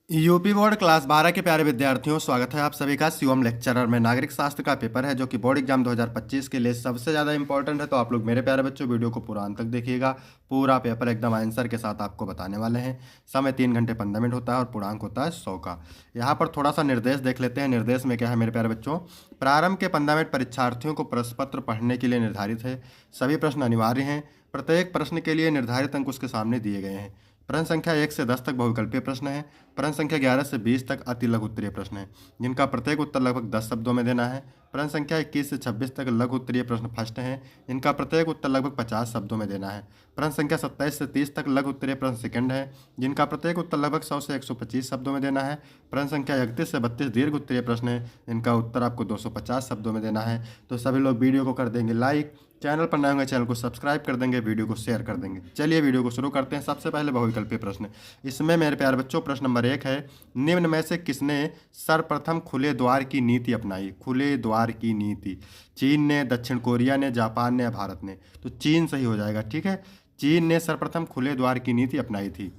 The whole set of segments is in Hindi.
यूपी बोर्ड क्लास 12 के प्यारे विद्यार्थियों, स्वागत है आप सभी का शिवम लेक्चरर में। नागरिक शास्त्र का पेपर है जो कि बोर्ड एग्जाम 2025 के लिए सबसे ज़्यादा इंपॉर्टेंट है। तो आप लोग मेरे प्यारे बच्चों वीडियो को पूरा अंत तक देखिएगा। पूरा पेपर एकदम आंसर के साथ आपको बताने वाले हैं। समय 3 घंटे 15 मिनट होता है और पूर्णांक होता है 100 का। यहाँ पर थोड़ा सा निर्देश देख लेते हैं। निर्देश में क्या है मेरे प्यारे बच्चों? प्रारंभ के 15 मिनट परीक्षार्थियों को प्रश्न पत्र पढ़ने के लिए निर्धारित है। सभी प्रश्न अनिवार्य हैं। प्रत्येक प्रश्न के लिए निर्धारित अंक उसके सामने दिए गए हैं। प्रश्न संख्या 1 से 10 तक बहुविकल्पीय प्रश्न है। प्रश्न संख्या 11 से 20 तक अति लघु उत्तरीय प्रश्न है, जिनका प्रत्येक उत्तर लगभग 10 शब्दों में देना है। प्रश्न संख्या 21 से 26 तक लघु उत्तरीय प्रश्न फर्स्ट हैं, जिनका प्रत्येक उत्तर लगभग 50 शब्दों में देना है। प्रश्न संख्या 27 से 30 तक लघु उत्तरीय प्रश्न सेकंड है, जिनका प्रत्येक उत्तर लगभग 100 से 125 शब्दों में देना है। प्रश्न संख्या 31 से 32 दीर्घ उत्तरीय प्रश्न है, जिनका उत्तर आपको 250 शब्दों में देना है। तो सभी लोग वीडियो को कर देंगे लाइक, चैनल पर नए होंगे चैनल को सब्सक्राइब कर देंगे, वीडियो को शेयर कर देंगे। चलिए वीडियो को शुरू करते हैं। सबसे पहले बहुविकल्पीय प्रश्न, इसमें मेरे प्यारे बच्चों प्रश्न नंबर 1 है, निम्न में से किसने सर्वप्रथम खुले द्वार की नीति अपनाई? खुले द्वार की नीति चीन ने, दक्षिण कोरिया ने, जापान ने या भारत ने? तो चीन सही हो जाएगा। ठीक है, चीन ने सर्वप्रथम खुले द्वार की नीति अपनाई थी।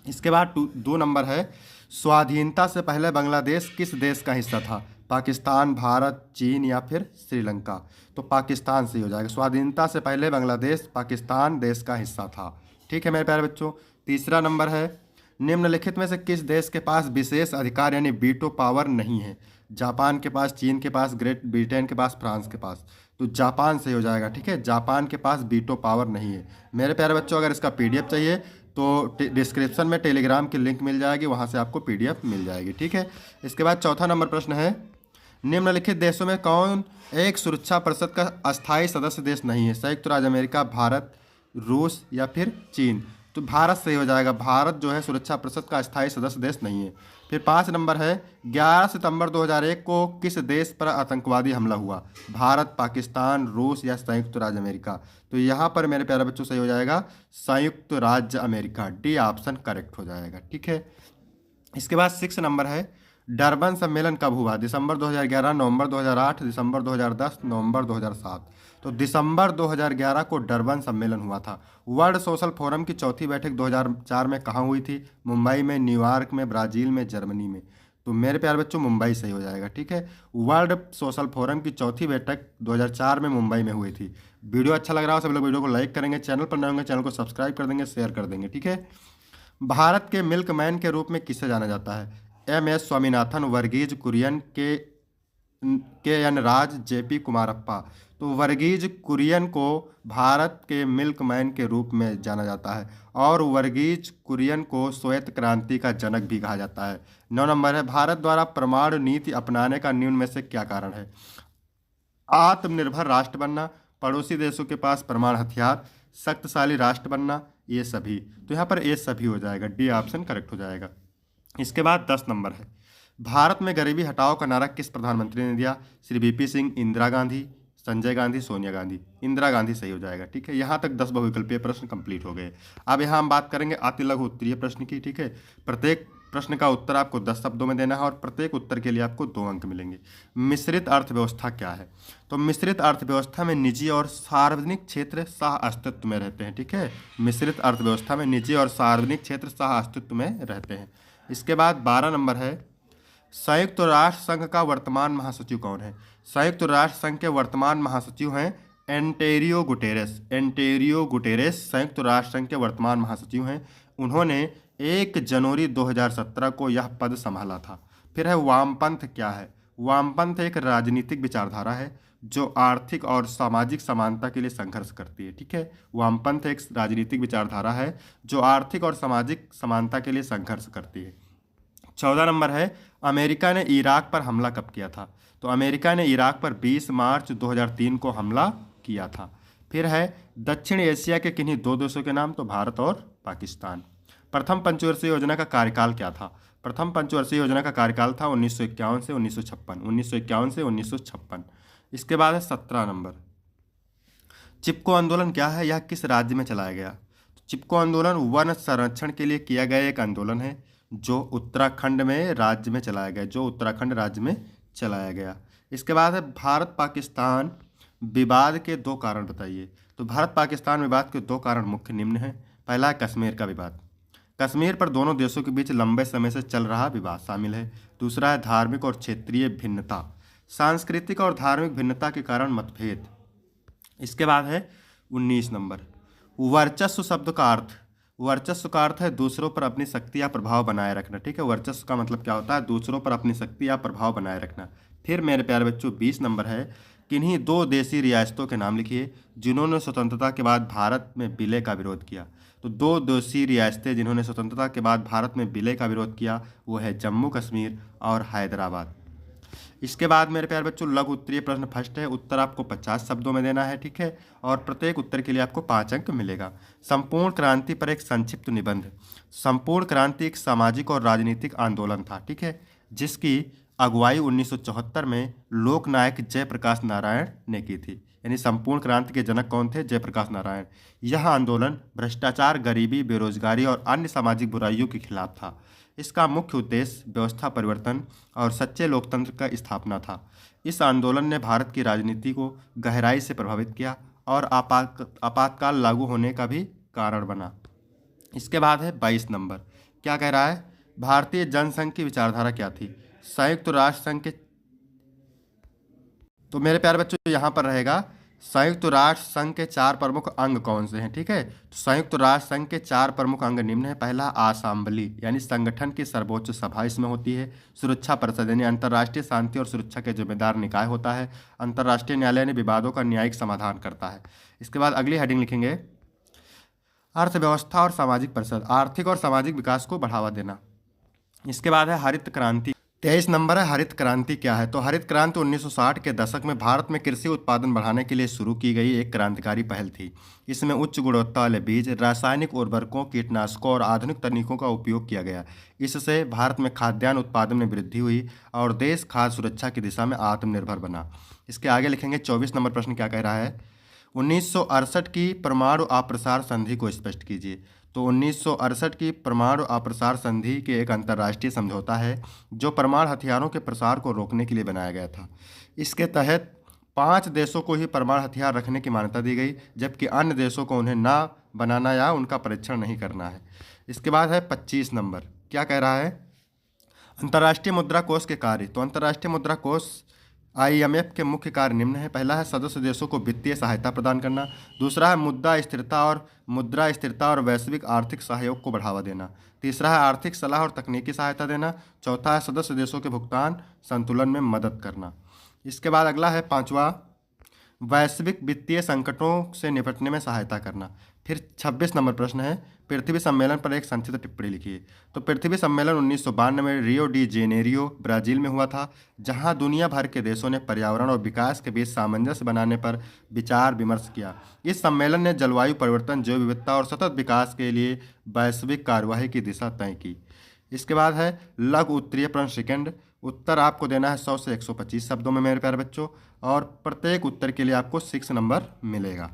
इसके बाद 2 नंबर है, स्वाधीनता से पहले बांग्लादेश किस देश का हिस्सा था? पाकिस्तान, भारत, चीन या फिर श्रीलंका? तो पाकिस्तान सही हो जाएगा। स्वाधीनता से पहले बांग्लादेश पाकिस्तान देश का हिस्सा था। ठीक है मेरे प्यारे बच्चों। तीसरा नंबर है, निम्नलिखित में से किस देश के पास विशेष अधिकार यानी वीटो पावर नहीं है? जापान के पास, चीन के पास, ग्रेट ब्रिटेन के पास, फ्रांस के पास? तो जापान सही हो जाएगा। ठीक है, जापान के पास वीटो पावर नहीं है। मेरे प्यारे बच्चों, अगर इसका पीडीएफ चाहिए तो डिस्क्रिप्शन में टेलीग्राम की लिंक मिल जाएगी, वहाँ से आपको पीडीएफ मिल जाएगी। ठीक है, इसके बाद चौथा नंबर प्रश्न है, निम्नलिखित देशों में कौन एक सुरक्षा परिषद का अस्थायी सदस्य देश नहीं है? संयुक्त राज्य अमेरिका, भारत, रूस या फिर चीन? तो भारत सही हो जाएगा। भारत जो है सुरक्षा परिषद का अस्थायी सदस्य देश नहीं है। फिर 5 नंबर है, 11 सितंबर 2001 को किस देश पर आतंकवादी हमला हुआ? भारत, पाकिस्तान, रूस या संयुक्त राज्य अमेरिका? तो यहाँ पर मेरे प्यारे बच्चों सही हो जाएगा संयुक्त राज्य अमेरिका। डी ऑप्शन करेक्ट हो जाएगा। ठीक है, इसके बाद 6 नंबर है, डरबन सम्मेलन कब हुआ? दिसंबर 2011, नवंबर 2008, दिसंबर 2010, नवंबर 2007? तो दिसंबर 2011 को डरबन सम्मेलन हुआ था। वर्ल्ड सोशल फोरम की चौथी बैठक 2004 में कहाँ हुई थी? मुंबई में, न्यूयॉर्क में, ब्राज़ील में, जर्मनी में? तो मेरे प्यारे बच्चों मुंबई सही हो जाएगा। ठीक है, वर्ल्ड सोशल फोरम की चौथी बैठक 2004 में मुंबई में हुई थी। वीडियो अच्छा लग रहा हो सब लोग वीडियो को लाइक करेंगे, चैनल पर नए होंगे चैनल को सब्सक्राइब कर देंगे, शेयर कर देंगे। ठीक है, भारत के मिल्क मैन के रूप में किसे जाना जाता है? एम एस स्वामीनाथन, वर्गीज कुरियन, के एन राज, जेपी कुमारप्पा? तो वर्गीज कुरियन को भारत के मिल्क मैन के रूप में जाना जाता है और वर्गीज कुरियन को श्वेत क्रांति का जनक भी कहा जाता है। 9 नंबर है, भारत द्वारा परमाणु नीति अपनाने का निम्न में से क्या कारण है? आत्मनिर्भर राष्ट्र बनना, पड़ोसी देशों के पास परमाणु हथियार, शक्तिशाली राष्ट्र बनना, ये सभी? तो यहाँ पर ये सभी हो जाएगा। डी ऑप्शन करेक्ट हो जाएगा। इसके बाद 10 नंबर है, भारत में गरीबी हटाओ का नारा किस प्रधानमंत्री ने दिया? श्री वीपी सिंह, इंदिरा गांधी, संजय गांधी, सोनिया गांधी? इंदिरा गांधी सही हो जाएगा। ठीक है, यहाँ तक 10 बहुविकल्पीय प्रश्न कंप्लीट हो गए। अब यहाँ हम बात करेंगे अति लघु उत्तरीय प्रश्न की। ठीक है, प्रत्येक प्रश्न का उत्तर आपको 10 शब्दों में देना है और प्रत्येक उत्तर के लिए आपको 2 अंक मिलेंगे। मिश्रित अर्थव्यवस्था क्या है? तो मिश्रित अर्थव्यवस्था में निजी और सार्वजनिक क्षेत्र सह अस्तित्व में रहते हैं। ठीक है, मिश्रित अर्थव्यवस्था में निजी और सार्वजनिक क्षेत्र सह अस्तित्व में रहते हैं। इसके बाद 12 नंबर है, संयुक्त राष्ट्र संघ का वर्तमान महासचिव कौन है? संयुक्त राष्ट्र संघ के वर्तमान महासचिव हैं एंटेरियो गुटेरेस। एंटेरियो गुटेरेस संयुक्त राष्ट्र संघ के वर्तमान महासचिव हैं। उन्होंने 1 जनवरी 2017 को यह पद संभाला था। फिर है, वामपंथ क्या है? वामपंथ एक राजनीतिक विचारधारा है जो आर्थिक और सामाजिक समानता के लिए संघर्ष करती है। ठीक है, वामपंथ एक राजनीतिक विचारधारा है जो आर्थिक और सामाजिक समानता के लिए संघर्ष करती है। 14 नंबर है, अमेरिका ने इराक पर हमला कब किया था? तो अमेरिका ने इराक पर 20 मार्च 2003 को हमला किया था। फिर है, दक्षिण एशिया के किन्हीं 2 देशों के नाम? तो भारत और पाकिस्तान। प्रथम पंचवर्षीय योजना का कार्यकाल क्या था? प्रथम पंचवर्षीय योजना का कार्यकाल था 1951 से 1956। 1951 से 1956। इसके बाद है 17 नंबर, चिपको आंदोलन क्या है? यह किस राज्य में चलाया गया? तो चिपको आंदोलन वन संरक्षण के लिए किया गया एक आंदोलन है जो उत्तराखंड में राज्य में चलाया गया, जो उत्तराखंड राज्य में चलाया गया। इसके बाद है, भारत पाकिस्तान विवाद के 2 कारण बताइए। तो भारत पाकिस्तान विवाद के 2 कारण मुख्य निम्न हैं। पहला है कश्मीर का विवाद। कश्मीर पर दोनों देशों के बीच लंबे समय से चल रहा विवाद शामिल है। दूसरा है धार्मिक और क्षेत्रीय भिन्नता, सांस्कृतिक और धार्मिक भिन्नता के कारण मतभेद। इसके बाद है 19 नंबर, वर्चस्व शब्द का अर्थ। वर्चस्व का अर्थ है दूसरों पर अपनी शक्ति या प्रभाव बनाए रखना। ठीक है, वर्चस्व का मतलब क्या होता है? दूसरों पर अपनी शक्ति या प्रभाव बनाए रखना। फिर मेरे प्यारे बच्चों 20 नंबर है, किन्हीं दो देशी रियासतों के नाम लिखिए जिन्होंने स्वतंत्रता के बाद भारत में विलय का विरोध किया। तो दो देशी रियासतें जिन्होंने स्वतंत्रता के बाद भारत में विलय का विरोध किया वो है जम्मू कश्मीर और हैदराबाद। इसके बाद मेरे प्यारे बच्चों लघु उत्तरीय प्रश्न फर्स्ट है, उत्तर आपको 50 शब्दों में देना है। ठीक है, और प्रत्येक उत्तर के लिए आपको 5 अंक मिलेगा। संपूर्ण क्रांति पर एक संक्षिप्त निबंध। संपूर्ण क्रांति एक सामाजिक और राजनीतिक आंदोलन था, ठीक है, जिसकी अगुवाई 1974 में लोकनायक जयप्रकाश नारायण ने की थी। यानी संपूर्ण क्रांति के जनक कौन थे? जयप्रकाश नारायण। यह आंदोलन भ्रष्टाचार, गरीबी, बेरोजगारी और अन्य सामाजिक बुराइयों के खिलाफ था। इसका मुख्य उद्देश्य व्यवस्था परिवर्तन और सच्चे लोकतंत्र का स्थापना था। इस आंदोलन ने भारत की राजनीति को गहराई से प्रभावित किया और आपातकाल लागू होने का भी कारण बना। इसके बाद है 22 नंबर, क्या कह रहा है? भारतीय जनसंघ की विचारधारा क्या थी? संयुक्त राष्ट्र संघ के, तो मेरे प्यारे बच्चों यहाँ पर रहेगा संयुक्त राष्ट्र संघ के 4 प्रमुख अंग कौन से हैं? ठीक है, तो संयुक्त राष्ट्र संघ के 4 प्रमुख अंग निम्न है। पहला असेंबली यानी संगठन की सर्वोच्च सभा इसमें होती है। सुरक्षा परिषद यानी अंतर्राष्ट्रीय शांति और सुरक्षा के जिम्मेदार निकाय होता है। अंतर्राष्ट्रीय न्यायालय यानी विवादों का न्यायिक समाधान करता है। इसके बाद अगली हेडिंग लिखेंगे अर्थव्यवस्था और सामाजिक परिषद, आर्थिक और सामाजिक विकास को बढ़ावा देना। इसके बाद है हरित क्रांति। 23 नंबर है हरित क्रांति क्या है? तो हरित क्रांति 1960 के दशक में भारत में कृषि उत्पादन बढ़ाने के लिए शुरू की गई एक क्रांतिकारी पहल थी। इसमें उच्च गुणवत्ता वाले बीज, रासायनिक उर्वरकों, कीटनाशकों और आधुनिक तकनीकों का उपयोग किया गया। इससे भारत में खाद्यान्न उत्पादन में वृद्धि हुई और देश खाद्य सुरक्षा की दिशा में आत्मनिर्भर बना। इसके आगे लिखेंगे 24 नंबर प्रश्न क्या कह रहा है? 1968 की परमाणु अप्रसार संधि को स्पष्ट कीजिए। तो 1968 की परमाणु अप्रसार संधि के एक अंतर्राष्ट्रीय समझौता है जो परमाणु हथियारों के प्रसार को रोकने के लिए बनाया गया था। इसके तहत 5 देशों को ही परमाणु हथियार रखने की मान्यता दी गई, जबकि अन्य देशों को उन्हें ना बनाना या उनका परीक्षण नहीं करना है। इसके बाद है 25 नंबर, क्या कह रहा है? अंतर्राष्ट्रीय मुद्रा कोष के कार्य। तो अंतर्राष्ट्रीय मुद्रा कोष IMF के मुख्य कार्य निम्न है। पहला है सदस्य देशों को वित्तीय सहायता प्रदान करना। दूसरा है मुद्रा स्थिरता और वैश्विक आर्थिक सहयोग को बढ़ावा देना। तीसरा है आर्थिक सलाह और तकनीकी सहायता देना। चौथा है सदस्य देशों के भुगतान संतुलन में मदद करना। इसके बाद अगला है 5वां, वैश्विक वित्तीय संकटों से निपटने में सहायता करना। फिर 26 नंबर प्रश्न है पृथ्वी सम्मेलन पर एक संक्षिप्त टिप्पणी लिखिए। तो पृथ्वी सम्मेलन 1992 में रियो डी जेनेरियो ब्राजील में हुआ था, जहां दुनिया भर के देशों ने पर्यावरण और विकास के बीच सामंजस्य बनाने पर विचार विमर्श किया। इस सम्मेलन ने जलवायु परिवर्तन, जैव विविधता और सतत विकास के लिए वैश्विक कार्यवाही की दिशा तय की। इसके बाद है लघु उत्तरीय प्रश्न सेकंड, उत्तर आपको देना है 100 से 125 शब्दों में मेरे प्यारे बच्चों, और प्रत्येक उत्तर के लिए आपको 6 नंबर मिलेगा।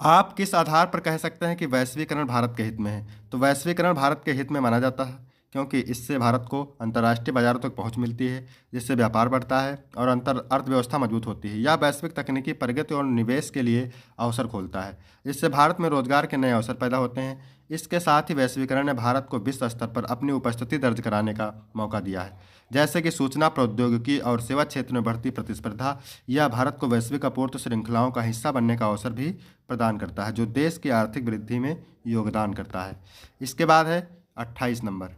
आप किस आधार पर कह सकते हैं कि वैश्वीकरण भारत के हित में है? तो वैश्वीकरण भारत के हित में माना जाता है क्योंकि इससे भारत को अंतर्राष्ट्रीय बाजारों तक पहुंच मिलती है, जिससे व्यापार बढ़ता है और अर्थव्यवस्था मजबूत होती है। यह वैश्विक तकनीकी प्रगति और निवेश के लिए अवसर खोलता है, जिससे भारत में रोजगार के नए अवसर पैदा होते हैं। इसके साथ ही वैश्वीकरण ने भारत को विश्व स्तर पर अपनी उपस्थिति दर्ज कराने का मौका दिया है, जैसे कि सूचना प्रौद्योगिकी और सेवा क्षेत्र में बढ़ती प्रतिस्पर्धा। यह भारत को वैश्विक आपूर्ति श्रृंखलाओं का हिस्सा बनने का अवसर भी प्रदान करता है, जो देश की आर्थिक वृद्धि में योगदान करता है। इसके बाद है 28 नंबर,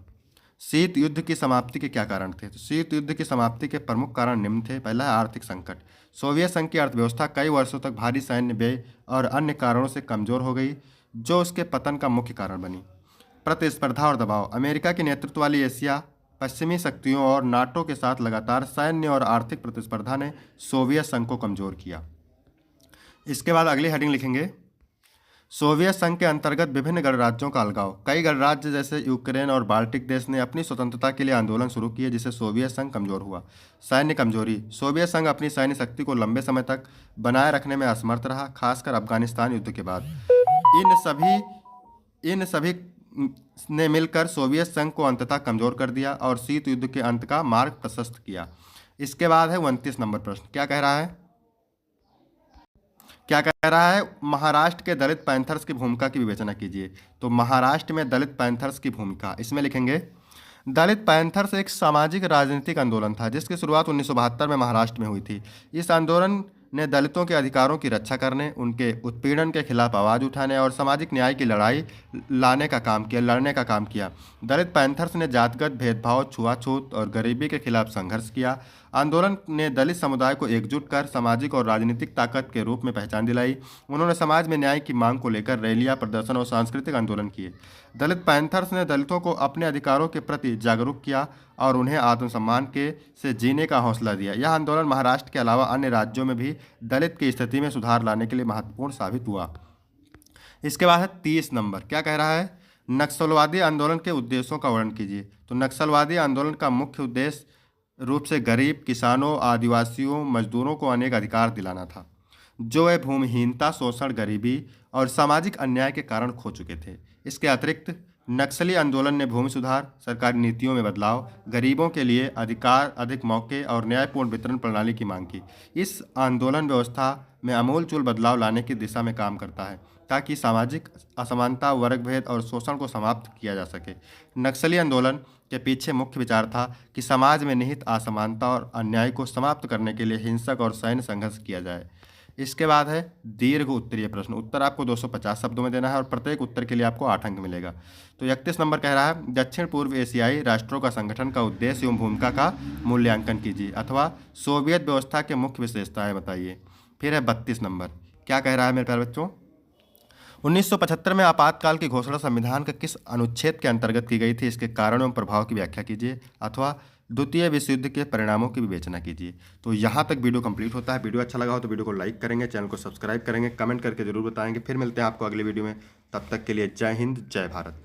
शीत युद्ध की समाप्ति के क्या कारण थे? तो शीत युद्ध की समाप्ति के प्रमुख कारण निम्न थे। पहला है आर्थिक संकट। सोवियत संघ की अर्थव्यवस्था कई वर्षों तक भारी सैन्य व्यय और अन्य कारणों से कमजोर हो गई, जो उसके पतन का मुख्य कारण बनी। प्रतिस्पर्धा और दबाव। अमेरिका के नेतृत्व वाली एशिया पश्चिमी शक्तियों और नाटो के साथ लगातार सैन्य और आर्थिक प्रतिस्पर्धा ने सोवियत संघ को कमजोर किया। इसके बाद अगली हेडिंग लिखेंगे सोवियत संघ के अंतर्गत विभिन्न गणराज्यों का अलगाव। कई गणराज्य जैसे यूक्रेन और बाल्टिक देश ने अपनी स्वतंत्रता के लिए आंदोलन शुरू किए, जिससे सोवियत संघ कमजोर हुआ। सैन्य कमजोरी। सोवियत संघ अपनी सैन्य शक्ति को लंबे समय तक बनाए रखने में असमर्थ रहा, खासकर अफगानिस्तान युद्ध के बाद। इन सभी ने मिलकर सोवियत संघ को अंततः कमजोर कर दिया और शीत युद्ध के अंत का मार्ग प्रशस्त किया। इसके बाद है 29 नंबर प्रश्न, क्या कह रहा है? क्या कह रहा है, महाराष्ट्र के दलित पैंथर्स की भूमिका की विवेचना कीजिए। तो महाराष्ट्र में दलित पैंथर्स की भूमिका, इसमें लिखेंगे दलित पैंथर्स एक सामाजिक राजनीतिक आंदोलन था जिसकी शुरुआत 1972 में महाराष्ट्र में हुई थी। इस आंदोलन ने दलितों के अधिकारों की रक्षा करने, उनके उत्पीड़न के खिलाफ आवाज़ उठाने और सामाजिक न्याय की लड़ने का काम किया। दलित पैंथर्स ने जातिगत भेदभाव, छुआछूत और गरीबी के खिलाफ संघर्ष किया। आंदोलन ने दलित समुदाय को एकजुट कर सामाजिक और राजनीतिक ताकत के रूप में पहचान दिलाई। उन्होंने समाज में न्याय की मांग को लेकर रैलियां, प्रदर्शन और सांस्कृतिक आंदोलन किए। दलित पैंथर्स ने दलितों को अपने अधिकारों के प्रति जागरूक किया और उन्हें आत्मसम्मान के से जीने का हौसला दिया। यह आंदोलन महाराष्ट्र के अलावा अन्य राज्यों में भी दलित की स्थिति में सुधार लाने के लिए महत्वपूर्ण साबित हुआ। इसके बाद है 30 नंबर। क्या कह रहा है, नक्सलवादी आंदोलन के उद्देश्यों का वर्णन कीजिए। तो नक्सलवादी आंदोलन का मुख्य उद्देश्य रूप से गरीब किसानों, आदिवासियों, मजदूरों को अनेक अधिकार दिलाना था जो वे भूमिहीनता, शोषण, गरीबी और सामाजिक अन्याय के कारण खो चुके थे। इसके अतिरिक्त नक्सली आंदोलन ने भूमि सुधार, सरकारी नीतियों में बदलाव, गरीबों के लिए अधिकार, अधिक मौके और न्यायपूर्ण वितरण प्रणाली की मांग की। इस आंदोलन व्यवस्था में आमूलचूल बदलाव लाने की दिशा में काम करता है ताकि सामाजिक असमानता, वर्गभेद और शोषण को समाप्त किया जा सके। नक्सली आंदोलन के पीछे मुख्य विचार था कि समाज में निहित असमानता और अन्याय को समाप्त करने के लिए हिंसक और सैन्य संघर्ष किया जाए। इसके बाद है दीर्घ उत्तरीय प्रश्न। उत्तर आपको 250 शब्दों में देना है और प्रत्येक उत्तर के लिए आपको 8 अंक मिलेगा। तो 31 नंबर कह रहा है, दक्षिण पूर्व एशियाई राष्ट्रों का संगठन का उद्देश्य एवं भूमिका का मूल्यांकन कीजिए अथवा सोवियत व्यवस्था के मुख्य विशेषताएं बताइए। फिर है 32 नंबर। क्या कह रहा है मेरे प्यारे बच्चों, 1975 में आपातकाल की घोषणा संविधान के किस अनुच्छेद के अंतर्गत की गई थी, इसके कारण एवं प्रभाव की व्याख्या कीजिए अथवा द्वितीय विश्व युद्ध के परिणामों की विवेचना कीजिए। तो यहाँ तक वीडियो कंप्लीट होता है। वीडियो अच्छा लगा हो तो वीडियो को लाइक करेंगे, चैनल को सब्सक्राइब करेंगे, कमेंट करके जरूर बताएंगे। फिर मिलते हैं आपको अगले वीडियो में, तब तक के लिए जय हिंद, जय भारत।